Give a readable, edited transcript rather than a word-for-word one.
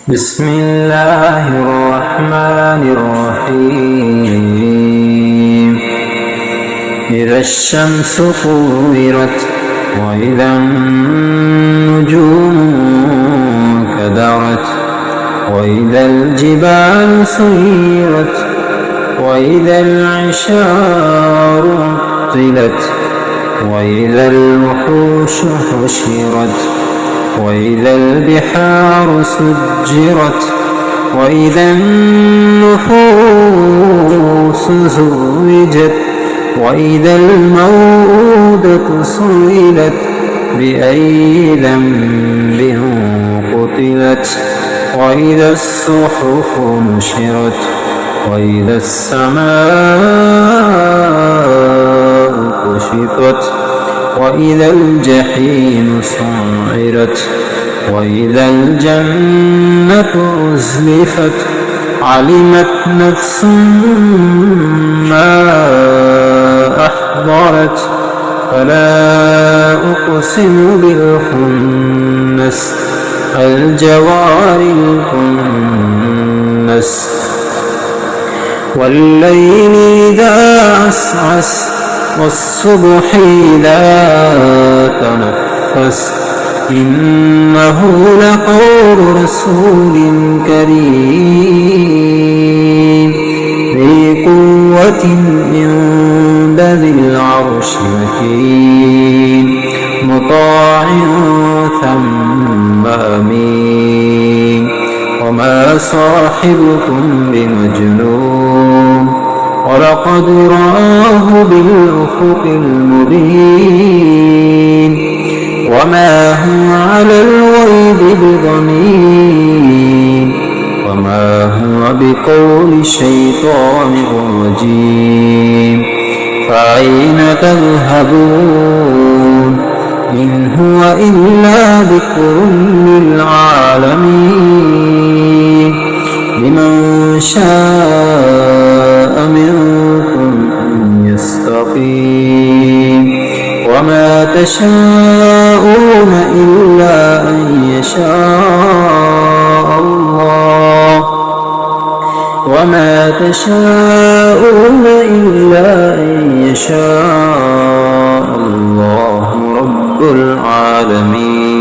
بسم الله الرحمن الرحيم إذا الشمس كورت وإذا النجوم كدرت وإذا الجبال سيرت وإذا العشار عطلت وإذا الوحوش حشرت وإذا البحار سجرت وإذا النفوس زوجت وإذا الموءودة سئلت بأي ذنب قتلت وإذا الصحف نشرت وإذا السماء كشطت وإذا الجحيم سعرت وإذا الجنة أزلفت علمت نفس ما أحضرت فلا أقسم بالخنس الجوار الكنس والليل إذا عسعس والصبح إذا تنفس إنه لقول رسول كريم ذي قوة عند ذي العرش مكين مطاع ثم أمين وما صاحبكم بمجنون ولقد رآه بالأفق المبين وما هو على الغيب بضنين وما هو بقول شيطان رجيم فأين تذهبون إن هو إلا ذكر للعالمين لمن شاء منكم أن يستقيم وما تشاءون إلا أن يشاء الله وما تشاءون إلا أن يشاء الله رب العالمين.